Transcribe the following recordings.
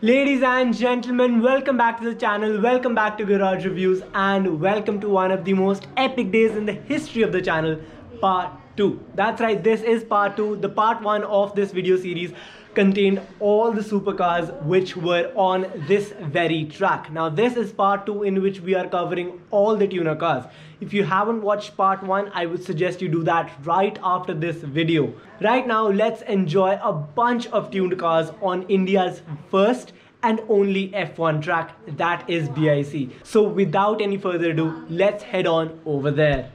Ladies and gentlemen, welcome back to the channel, welcome back to Garage Reviews, and welcome to one of the most epic days in the history of the channel, part 2. That's right, this is part 2. The part 1 of this video series contained all the supercars which were on this very track. Now this is part 2 in which we are covering all the tuner cars. If you haven't watched part 1, I would suggest you do that right after this video. Right now, let's enjoy a bunch of tuned cars on India's first and only F1 track, that is BIC. So without any further ado, let's head on over there.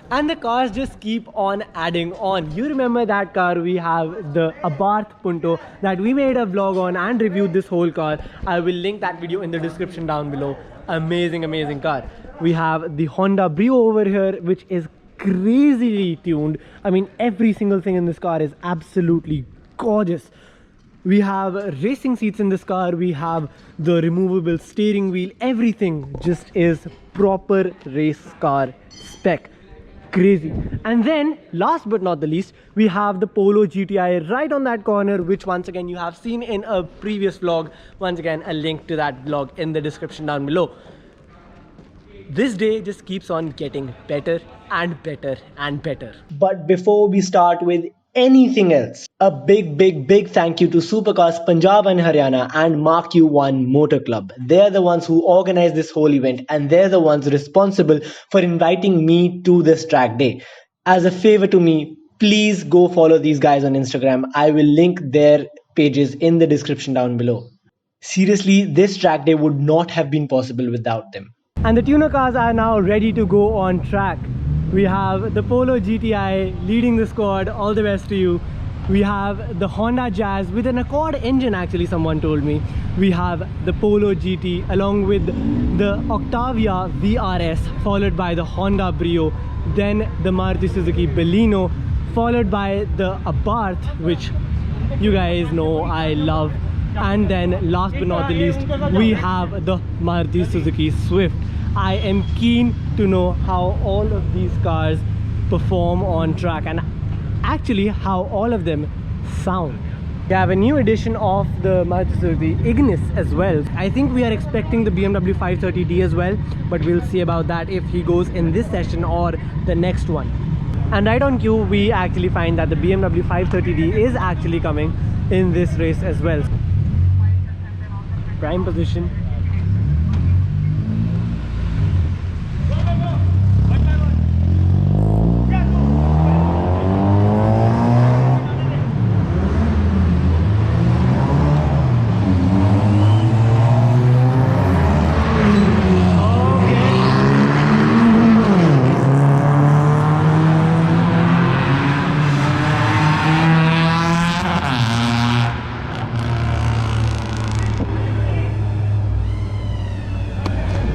And the cars just keep on adding on. You remember that car? We have the Abarth Punto that we made a vlog on and reviewed this whole car. I will link that video in the description down below. Amazing car. We have the Honda Brio over here, which is crazily tuned. I mean, every single thing in this car is absolutely gorgeous. We have racing seats in this car. We have the removable steering wheel. Everything just is proper race car spec. Crazy. And then last but not the least, we have the Polo GTI right on that corner, which once again you have seen in a previous vlog. Once again, a link to that vlog in the description down below. This day just keeps on getting better and better and better. But before we start with anything else, a big thank you to Supercars Punjab and Haryana and Mark U1 Motor Club. They're the ones who organized this whole event, and they're the ones responsible for inviting me to this track day. As a favor to me, please go follow these guys on Instagram. I will link their pages in the description down below. Seriously, this track day would not have been possible without them. And the tuner cars are now ready to go on track. We have the Polo GTI leading the squad. All the best to you. We have the Honda Jazz with an Accord engine, actually someone told me. We have the Polo GT along with the Octavia VRS, followed by the Honda Brio, then the Maruti Suzuki Baleno, followed by the Abarth, which you guys know I love. And then last but not the least, we have the Maruti Suzuki Swift. I am keen to know how all of these cars perform on track and actually how all of them sound. We have a new edition of the Maruti Suzuki Ignis as well. I think we are expecting the BMW 530D as well, but we'll see about that if he goes in this session or the next one. And right on cue, we actually find that the BMW 530D is actually coming in this race as well. Prime position.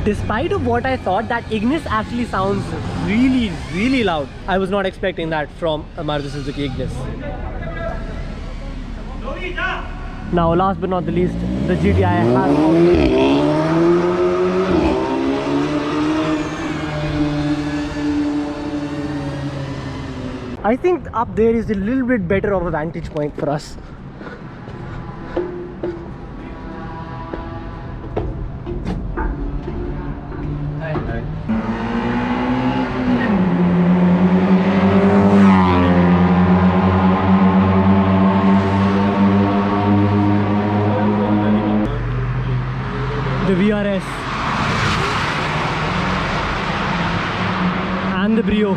Despite of what I thought, that Ignis actually sounds really loud. I was not expecting that from a Maruti Suzuki Ignis. Now last but not the least, the GTI has I think up there is a little bit better of a vantage point for us. The VRS and the Brio.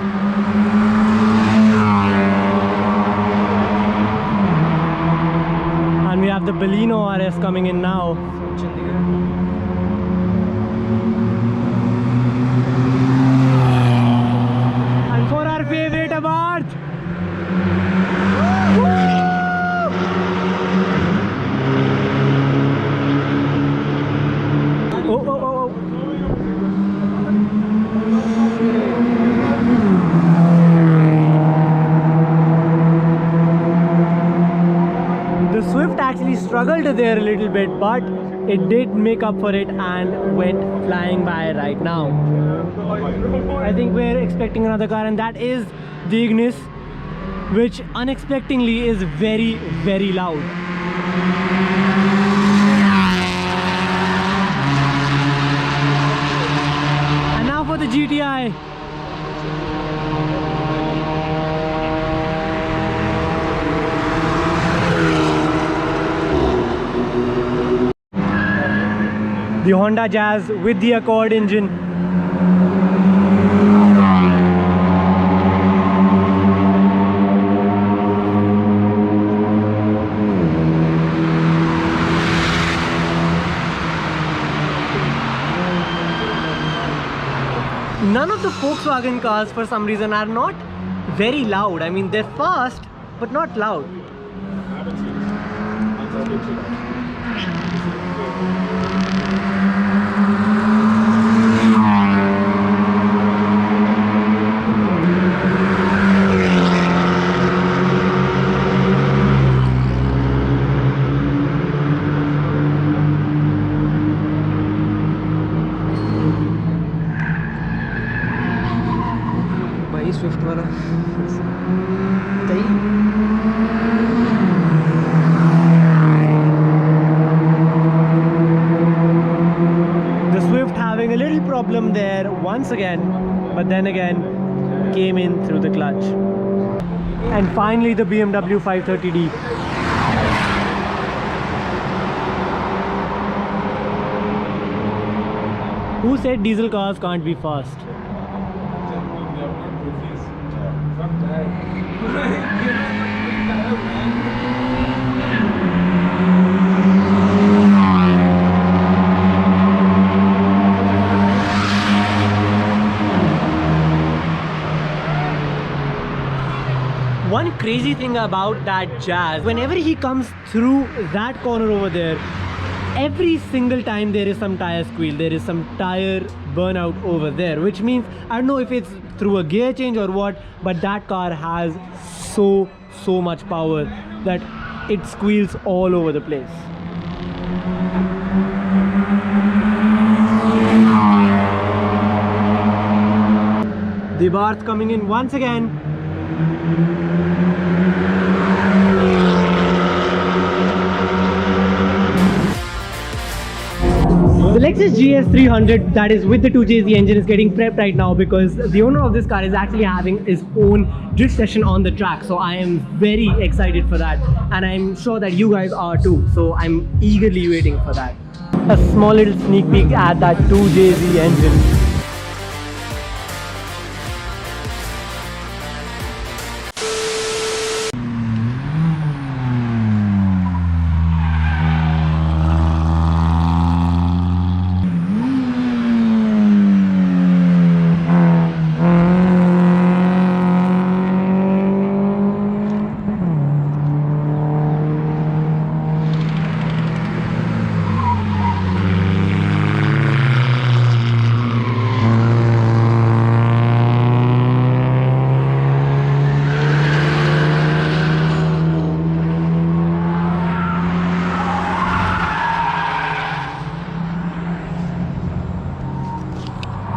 And we have the Baleno RS coming in now. And for our favorite Abarth. The Swift actually struggled there a little bit, but it did make up for it and went flying by right now. I think we're expecting another car, and that is the Ignis, which unexpectedly is very loud. GTI. The Honda Jazz with the Accord engine. None of the Volkswagen cars for some reason are not very loud. I mean, they're fast but not loud. Swift वाला The Swift having a little problem there once again, but then again came in through the clutch. And finally the BMW 530D. Who said diesel cars can't be fast? One crazy thing about that Jazz, whenever he comes through that corner over there, every single time there is some tire squeal, there is some tire burnout over there, which means, I don't know if it's through a gear change or what, but that car has so much power that it squeals all over the place. The Abarth coming in once again. The Lexus GS 300 that is with the 2JZ engine is getting prepped right now because the owner of this car is actually having his own drift session on the track. So I am very excited for that, and I'm sure that you guys are too. So I'm eagerly waiting for that. A small little sneak peek at that 2JZ engine.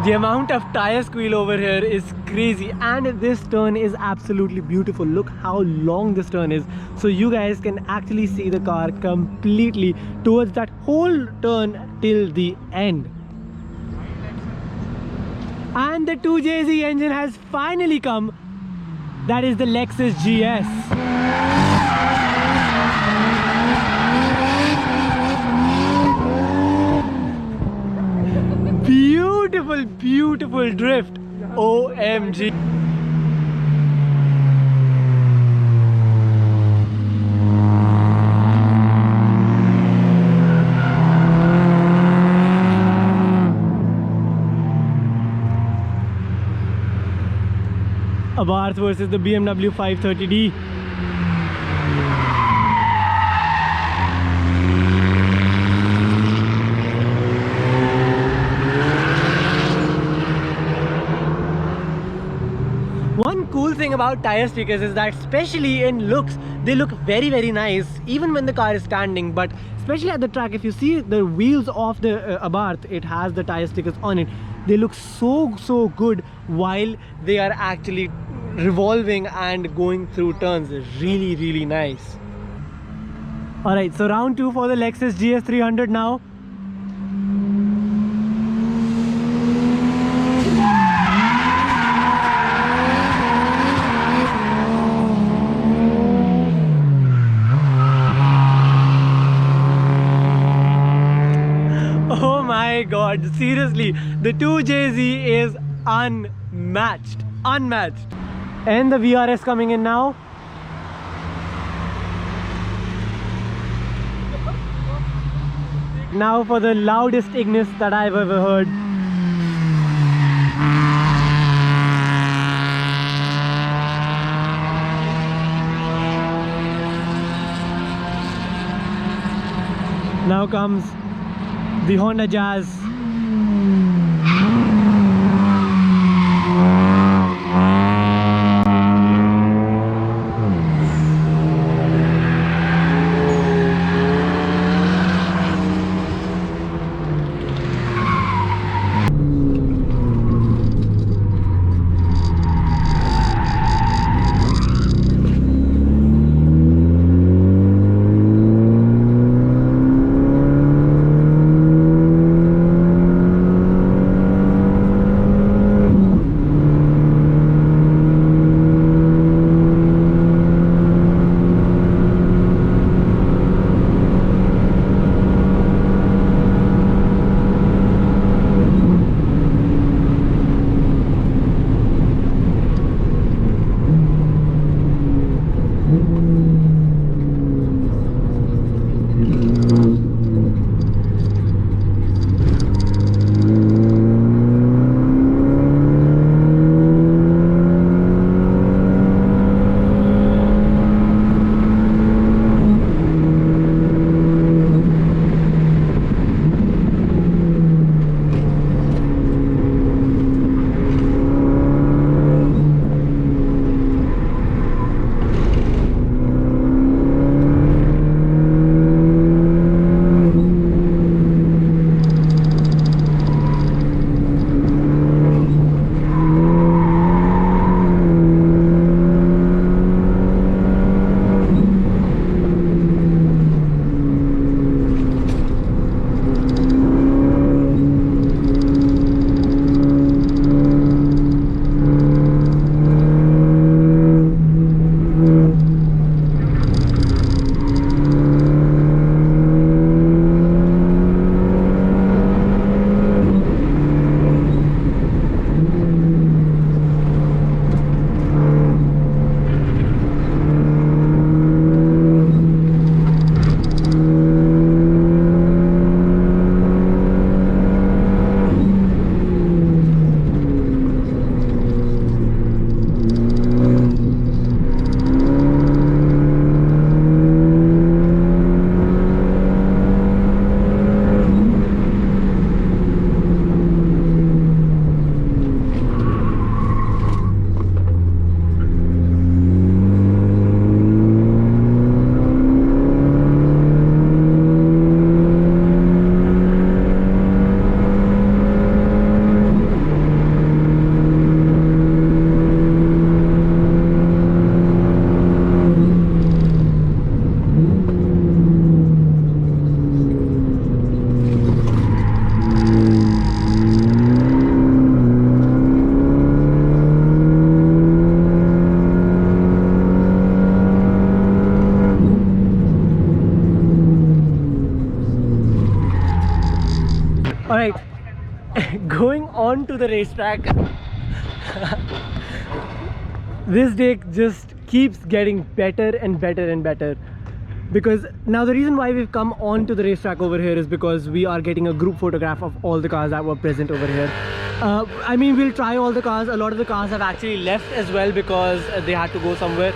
The amount of tire squeal over here is crazy, and this turn is absolutely beautiful. Look how long this turn is, so you guys can actually see the car completely towards that whole turn till the end. And the 2JZ engine has finally come. That is the Lexus GS. Beautiful drift. OMG. Abarth versus the BMW 530D. One cool thing about tire stickers is that, especially in looks, they look very nice even when the car is standing, but especially at the track, if you see the wheels of the Abarth, it has the tire stickers on it. They look so good while they are actually revolving and going through turns. Really nice. Alright, so round 2 for the Lexus GS 300 now. The 2JZ is unmatched. Unmatched. And the VRS coming in now. Now for the loudest Ignis that I've ever heard. Now comes the Honda Jazz. Alright, going on to the racetrack. This day just keeps getting better and better and better, because now the reason why we've come on to the racetrack over here is because we are getting a group photograph of all the cars that were present over here. I mean, we'll try all the cars. A lot of the cars have actually left as well because they had to go somewhere.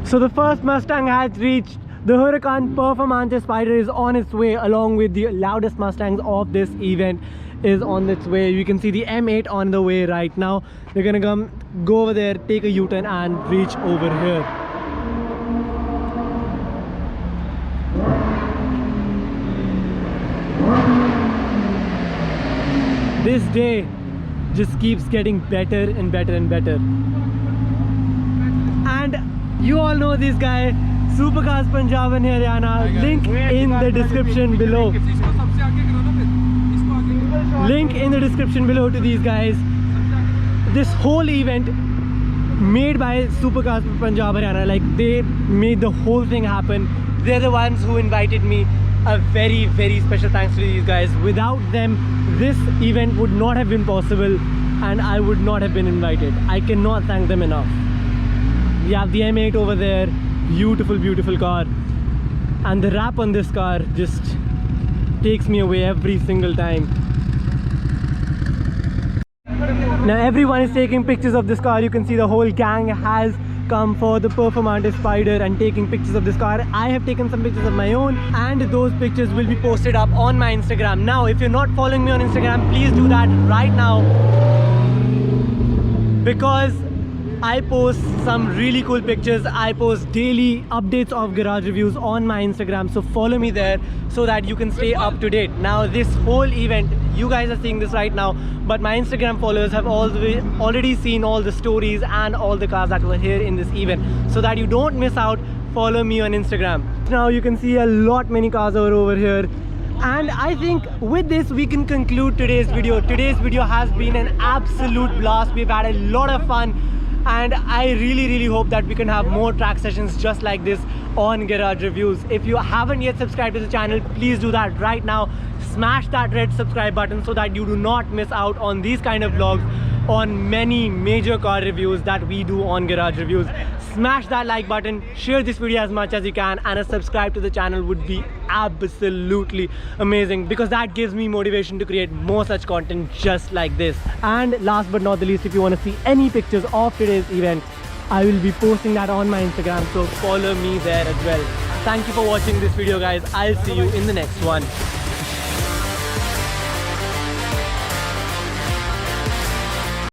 So the first Mustang has reached. The Huracan Performante Spider is on its way, along with the loudest Mustangs of this event is on its way. You can see the M8 on the way right now. They're gonna go over there, take a U-turn and reach over here. This day just keeps getting better and better and better. And you all know this guy, Supercars Punjab and Haryana. Link in the description below. Link in the description below to these guys. This whole event made by Supercars Punjab Haryana, like they made the whole thing happen. They're the ones who invited me. A very, very special thanks to these guys. Without them, this event would not have been possible and I would not have been invited. I cannot thank them enough. We have the M8 over there, beautiful, beautiful car. And the wrap on this car just takes me away every single time. Now everyone is taking pictures of this car. You can see the whole gang has come for the Performante Spider and taking pictures of this car. I have taken some pictures of my own and those pictures will be posted up on my Instagram. Now if you're not following me on Instagram, please do that right now, because I post some really cool pictures. I post daily updates of garage reviews on my Instagram, so follow me there so that you can stay up to date. Now this whole event, you guys are seeing this right now, but my Instagram followers have already seen all the stories and all the cars that were here in this event. So that you don't miss out, follow me on Instagram. Now you can see many cars are over here. And I think with this we can conclude today's video. Today's video has been an absolute blast. We've had a lot of fun. And I really hope that we can have more track sessions just like this on Garage Reviews. If you haven't yet subscribed to the channel, please do that right now. Smash that red subscribe button so that you do not miss out on these kind of vlogs on many major car reviews that we do on Garage Reviews. Smash that like button, share this video as much as you can, and a subscribe to the channel would be absolutely amazing, because that gives me motivation to create more such content just like this. And last but not the least, if you want to see any pictures of today's event, I will be posting that on my Instagram, so follow me there as well. Thank you for watching this video, guys. I'll see you in the next one.